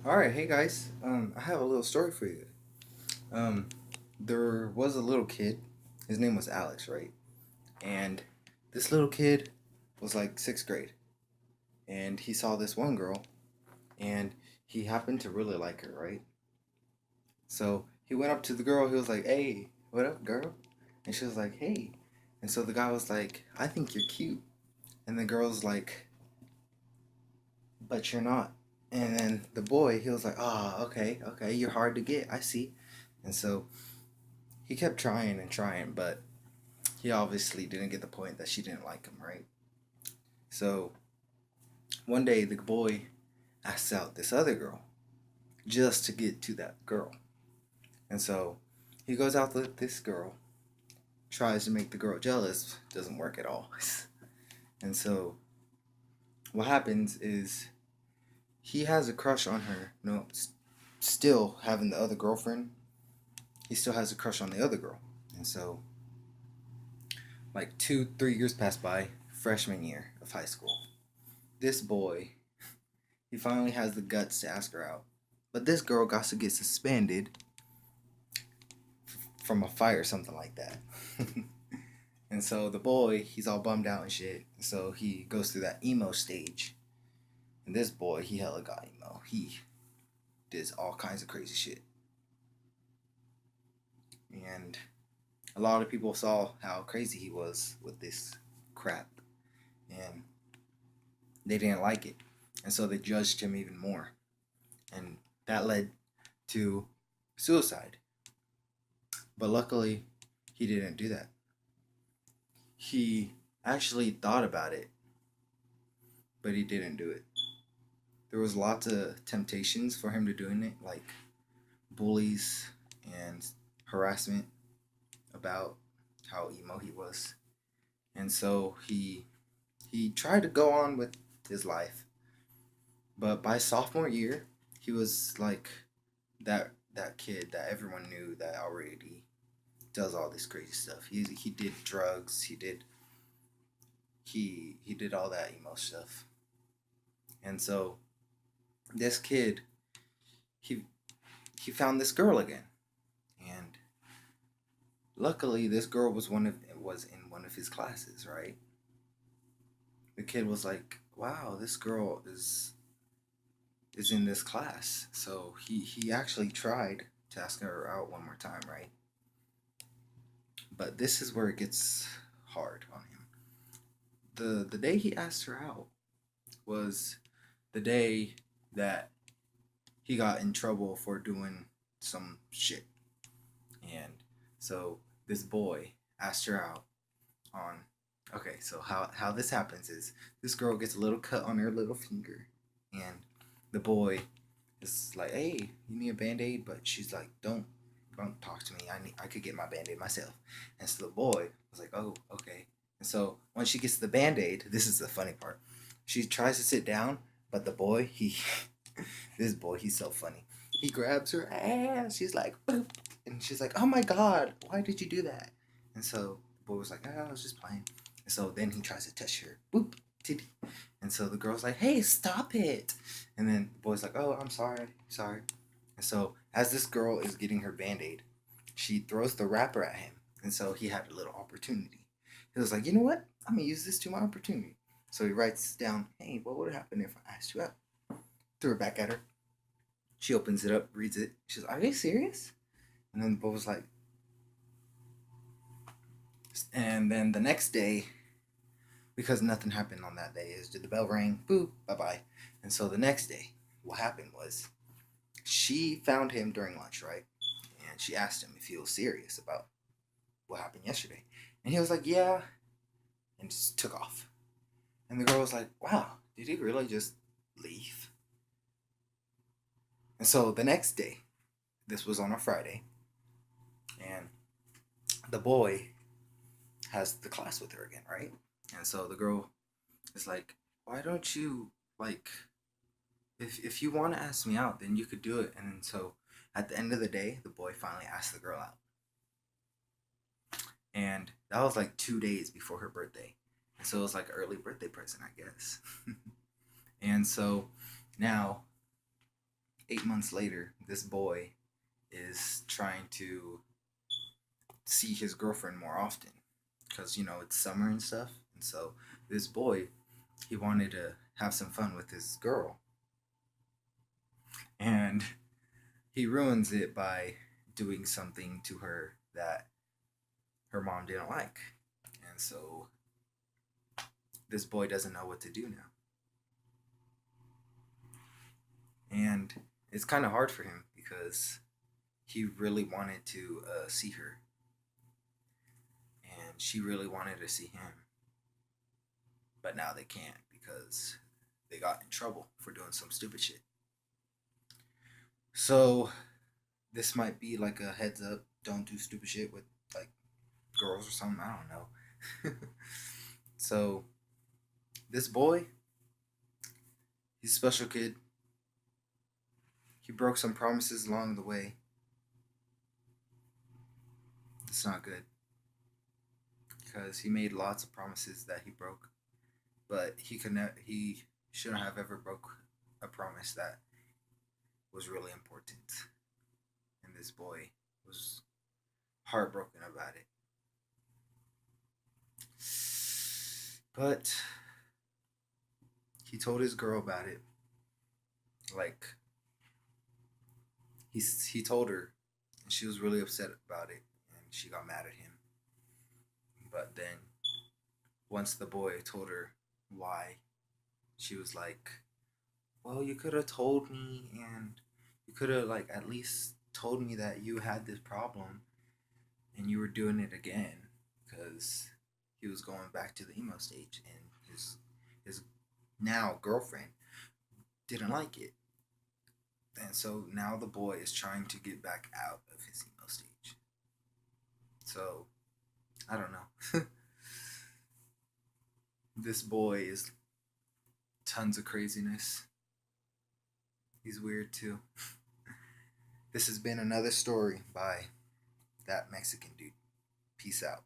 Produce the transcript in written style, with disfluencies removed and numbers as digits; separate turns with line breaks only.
All right, hey guys. I have a little story for you. Um, there was a little kid. His name was Alex, right? And this little kid was like sixth grade, and he saw this one girl, and he happened to really like her, right? So he went up to the girl. He was like, "Hey, what up, girl?" And she was like, "Hey." And so the guy was like, "I think you're cute." And the girl's like, "But you're not." And then the boy, he was like, "Ah, okay, okay, you're hard to get. I see." And so he kept trying and trying, but he obviously didn't get the point that she didn't like him, right? So one day the boy asks out this other girl just to get to that girl. And so he goes out with this girl, tries to make the girl jealous, doesn't work at all. And so what happens is he has a crush on her. No, still having the other girlfriend, he still has a crush on the other girl. And so, like 2, 3 years pass by, freshman year of high school. This boy, he finally has the guts to ask her out. But this girl got to get suspended from a fight or something like that. And so the boy, he's all bummed out and shit. So he goes through that emo stage. And this boy, he hella got emo. He did all kinds of crazy shit. And a lot of people saw how crazy he was with this crap. And they didn't like it. And so they judged him even more. And that led to suicide. But luckily, he didn't do that. He actually thought about it, but he didn't do it. There was lots of temptations for him to doing it, like bullies and harassment about how emo he was. And so he tried to go on with his life, but by sophomore year, he was like that kid that everyone knew that already does all this crazy stuff. He did drugs. He did all that emo stuff. And so this kid, he he found this girl again, and luckily this girl was in one of his classes, right? The kid was like, "Wow, this girl is in this class." So he actually tried to ask her out one more time, right? But this is where it gets hard on him. The day he asked her out was the day that he got in trouble for doing some shit. And so this boy asked her out on. Okay, so how this happens is this girl gets a little cut on her little finger, and the boy is like, "Hey, you need a band-aid?" But she's like, "Don't talk to me. I could get my band-aid myself." And so the boy was like, "Oh, okay." And so when she gets the band-aid, this is the funny part. She tries to sit down, but the boy, he this boy, he's so funny. He grabs her ass. She's like, "Boop," and she's like, "Oh my god, why did you do that?" And so the boy was like, "Ah, I was just playing." And so then he tries to touch her. Boop, titty. And so the girl's like, "Hey, stop it!" And then the boy's like, "Oh, I'm sorry, sorry." And so as this girl is getting her band-aid, she throws the wrapper at him. And so he had a little opportunity. He was like, "You know what? I'm gonna use this to my opportunity." So he writes down, "Hey, what would happen if I asked you out?" Threw it back at her. She opens it up, reads it. She's like, "Are you serious?" And then the boy was like, and then the next day, because nothing happened on that day, is did the bell ring? Boop, bye bye. And so the next day, what happened was she found him during lunch, right? And she asked him if he was serious about what happened yesterday. And he was like, "Yeah," and just took off. And the girl was like, "Wow, did he really just leave?" And so the next day, this was on a Friday, and the boy has the class with her again, right? And so the girl is like, "Why don't you like if you want to ask me out, then you could do it." And so at the end of the day, the boy finally asked the girl out. And that was like 2 days before her birthday. And so it was like an early birthday present, I guess. And so now 8 months later, this boy is trying to see his girlfriend more often because it's summer and stuff. And so this boy, he wanted to have some fun with his girl, and he ruins it by doing something to her that her mom didn't like. And so this boy doesn't know what to do now. And it's kind of hard for him because he really wanted to see her, and she really wanted to see him. But now they can't because they got in trouble for doing some stupid shit. So this might be like a heads up, don't do stupid shit with like girls or something. I don't know. So this boy, he's a special kid. He broke some promises along the way. It's not good because he made lots of promises that he broke, but he shouldn't have ever broke a promise that was really important. And this boy was heartbroken about it. But he told his girl about it. Like he told her, and she was really upset about it, and she got mad at him. But then once the boy told her why, she was like, "Well, you could have told me, and you could have like at least told me that you had this problem, and you were doing it again because he was going back to the emo stage, and his now girlfriend didn't like it, and so now the boy is trying to get back out of his emo stage. So I don't know. This boy is tons of craziness. He's weird too. This has been another story by that Mexican dude. Peace out.